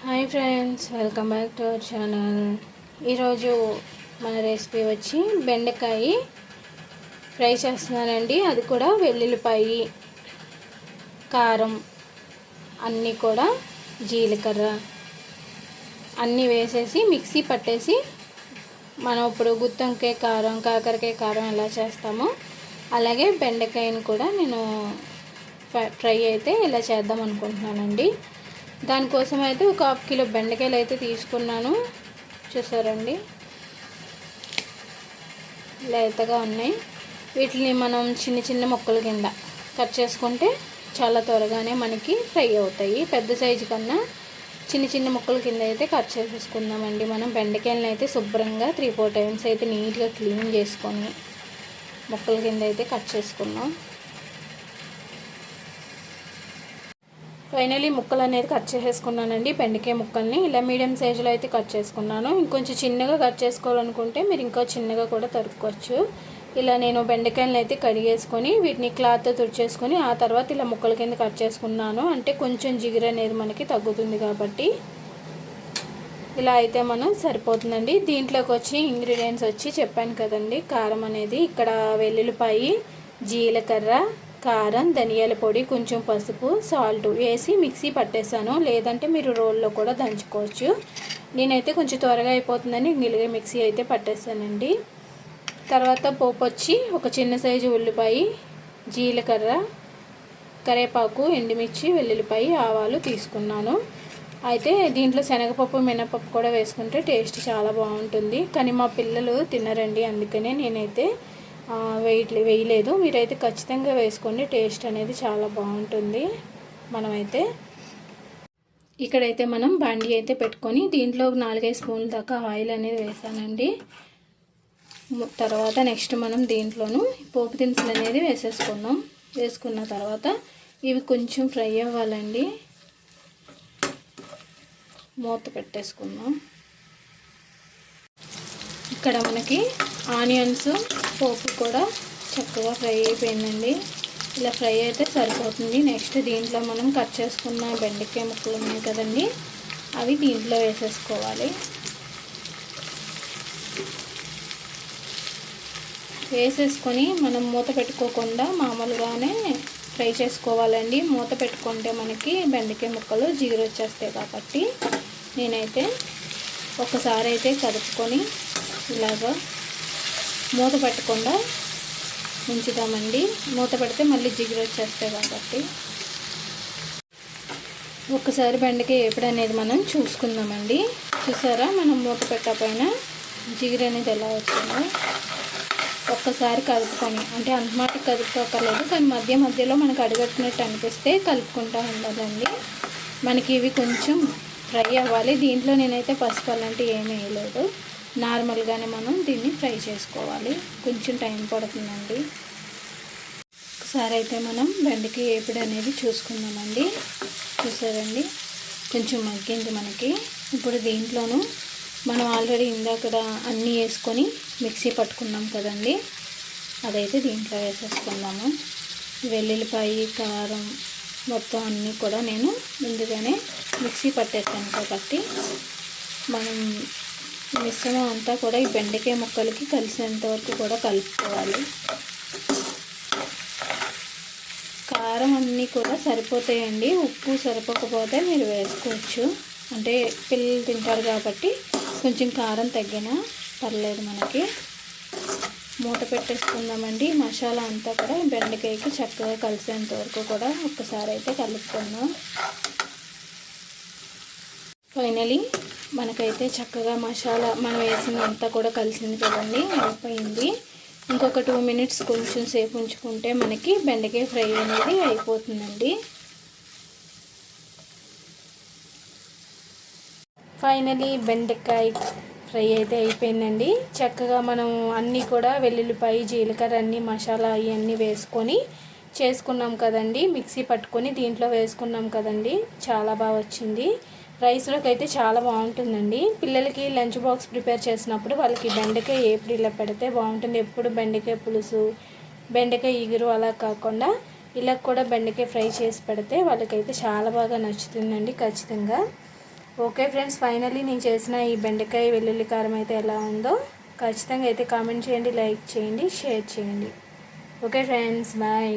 Hi friends, welcome back to our channel. ఈరోజు మన recipe వచ్చి బెండకాయ ఫ్రై చేస్తున్నానండి. అది కూడా వెల్లుల్లిపాయి, కారం అన్నీ కూడా జీలకర్ర అన్నీ వేసేసి మిక్సీ పట్టేసి మనం ఇప్పుడు గుత్తొంకాయ కారం, కాకరకాయ కారం ఎలా చేస్తామో అలాగే బెండకాయని కూడా నేను ఫ్రై అయితే ఇలా చేద్దాం అనుకుంటున్నానండి. దానికోసం అయితే ఒక 1/2 కిలో బెండకాయలు అయితే తీసుకున్నాను. చూసారండి, లేతగా ఉన్నాయి. వీటిని మనం చిన్న చిన్న ముక్కల కింద కట్ చేసుకుంటే చాలా త్వరగానే మనకి ఫ్రై అవుతాయి. పెద్ద సైజు కన్నా చిన్న చిన్న ముక్కల కింద అయితే కట్ చేసేసుకుందామండి. మనం బెండకాయలను అయితే శుభ్రంగా 3-4 టైమ్స్ అయితే నీట్గా క్లీన్ చేసుకొని ముక్కల కింద అయితే కట్ చేసుకున్నాం. ఫైనలీ ముక్కలు అనేది కట్ చేసేసుకున్నానండి. బెండకాయ ముక్కల్ని ఇలా మీడియం సైజులో అయితే కట్ చేసుకున్నాను. ఇంకొంచెం చిన్నగా కట్ చేసుకోవాలనుకుంటే మీరు ఇంకా చిన్నగా కూడా తరుక్కోవచ్చు. ఇలా నేను బెండకాయలను అయితే కడిగేసుకొని వీటిని క్లాత్తో తుడిచేసుకొని ఆ తర్వాత ఇలా ముక్కల కింద కట్ చేసుకున్నాను. అంటే కొంచెం జిగురు అనేది మనకి తగ్గుతుంది కాబట్టి ఇలా అయితే మనం సరిపోతుందండి. దీంట్లోకి వచ్చి ఇంగ్రీడియంట్స్ వచ్చి చెప్పాను కదండి. కారం అనేది ఇక్కడ వెల్లుల్లిపాయి, జీలకర్ర, కారం, ధనియాల పొడి, కొంచెం పసుపు, సాల్ట్ వేసి మిక్సీ పట్టేశాను. లేదంటే మీరు రోల్లో కూడా దంచుకోవచ్చు. నేనైతే కొంచెం త్వరగా అయిపోతుందని గిలిగే మిక్సీ అయితే పట్టేశానండి. తర్వాత పోపు వచ్చి ఒక చిన్న సైజు ఉల్లిపాయ, జీలకర్ర, కరివేపాకు, ఎండుమిర్చి, వెల్లుల్లిపాయ, ఆవాలు తీసుకున్నాను. అయితే దీంట్లో శనగపప్పు, మినపప్పు కూడా వేసుకుంటే టేస్ట్ చాలా బాగుంటుంది. కానీ మా పిల్లలు తినరండి, అందుకనే నేనైతే వేయలేదు. మీరైతే ఖచ్చితంగా వేసుకోండి, టేస్ట్ అనేది చాలా బాగుంటుంది. మనమైతే ఇక్కడైతే మనం బాండీ అయితే పెట్టుకొని దీంట్లో 4-5 స్పూన్ల దాకా ఆయిల్ అనేది వేసానండి. తర్వాత నెక్స్ట్ మనం దీంట్లోనూ పోపు దినుసులు అనేది వేసేసుకున్నాం. వేసుకున్న తర్వాత ఇవి కొంచెం ఫ్రై అవ్వాలండి. మూత పెట్టేసుకుందాం. ఇక్కడ మనకి ఆనియన్స్, పోపు కూడా చక్కగా ఫ్రై అయిపోయిందండి. ఇలా ఫ్రై అయితే సరిపోతుంది. నెక్స్ట్ దీంట్లో మనం కట్ చేసుకున్న బెండకాయ ముక్కలు ఉన్నాయి కదండి, అవి దీంట్లో వేసేసుకోవాలి. వేసేసుకొని మనం మూత పెట్టుకోకుండా మామూలుగానే ఫ్రై చేసుకోవాలండి. మూత పెట్టుకుంటే మనకి బెండకాయ ముక్కలు జిగురు వచ్చేస్తాయి కాబట్టి నేనైతే ఒకసారి అయితే కలుపుకొని ఇలాగా మూత పెట్టకుండా ఉంచుదామండి. మూత పెడితే మళ్ళీ జిగురు వచ్చేస్తాయి కాబట్టి ఒక్కసారి బెండకాయ ఎప్పుడు అనేది మనం చూసుకుందామండి. చూసారా, మనం మూత పెట్టకపోయినా జిగురు అనేది ఎలా వచ్చిందో ఒక్కసారి కలుపుకొని, అంటే అంతమాటికి కలుపుకోకర్లేదు, కానీ మధ్య మధ్యలో మనకు అడుగట్టునట్టు అనిపిస్తే కలుపుకుంటూ ఉండాలండి. మనకి ఇవి కొంచెం ఫ్రై అవ్వాలి. దీంట్లో నేనైతే పసుపు అలాంటివి ఏమీ వేయలేదు. నార్మల్గానే మనం దీన్ని ఫ్రై చేసుకోవాలి. కొంచెం టైం పడుతుందండి. ఒకసారి అయితే మనం బెండకాయ వేపుడు అనేది చూసుకుందామండి. చూసారండి, కొంచెం మగ్గింది మనకి. ఇప్పుడు దీంట్లోనూ మనం ఆల్రెడీ ఇందాక అన్నీ వేసుకొని మిక్సీ పట్టుకున్నాం కదండి, అదైతే దీంట్లో వేసేసుకుందాము. వెల్లుల్లిపాయ, కారం మొత్తం అన్నీ కూడా నేను ముందుగానే మిక్సీ పట్టేసాను కాబట్టి మనం మిశ్రమం అంతా కూడా ఈ బెండకాయ ముక్కలకి కలిసేంత వరకు కూడా కలుపుకోవాలి. కారం అన్నీ కూడా సరిపోతాయండి. ఉప్పు సరిపోకపోతే మీరు వేసుకోవచ్చు. అంటే పిల్లలు తింటారు కాబట్టి కొంచెం కారం తగ్గినా పర్లేదు మనకి. మూత పెట్టేసుకుందామండి. మసాలా అంతా కూడా బెండకాయకి చక్కగా కలిసేంత వరకు కూడా ఒక్కసారి అయితే కలుపుకుందాం. ఫైనలీ మనకైతే చక్కగా మసాలా మనం వేసిందంతా కూడా కలిసింది కదండి, అయిపోయింది. ఇంకొక 2 మినిట్స్ కొంచెం సేపు ఉంచుకుంటే మనకి బెండకాయ ఫ్రై అనేది అయిపోతుందండి. ఫైనలీ బెండకాయ ఫ్రై అయితే అయిపోయిందండి. చక్కగా మనం అన్నీ కూడా వెల్లుల్లిపాయ, జీలకర్ర అన్నీ మసాలా ఇవన్నీ వేసుకొని చేసుకున్నాం కదండి. మిక్సీ పట్టుకొని దీంట్లో వేసుకున్నాం కదండి, చాలా బాగా వచ్చింది. రైస్లోకి అయితే చాలా బాగుంటుందండి. పిల్లలకి లంచ్ బాక్స్ ప్రిపేర్ చేసినప్పుడు వాళ్ళకి బెండకాయ ఏపుడు ఇలా పెడితే బాగుంటుంది. ఎప్పుడు బెండకాయ పులుసు, బెండకాయ ఇగురు అలా కాకుండా ఇలా కూడా బెండకాయ ఫ్రై చేసి పెడితే వాళ్ళకైతే చాలా బాగా నచ్చుతుందండి ఖచ్చితంగా. ఓకే ఫ్రెండ్స్, ఫైనల్లీ నేను చేసిన ఈ బెండకాయ వెల్లుల్లి కారం అయితే ఎలా ఉందో ఖచ్చితంగా అయితే కామెంట్ చేయండి, లైక్ చేయండి, షేర్ చేయండి. Okay friends, bye.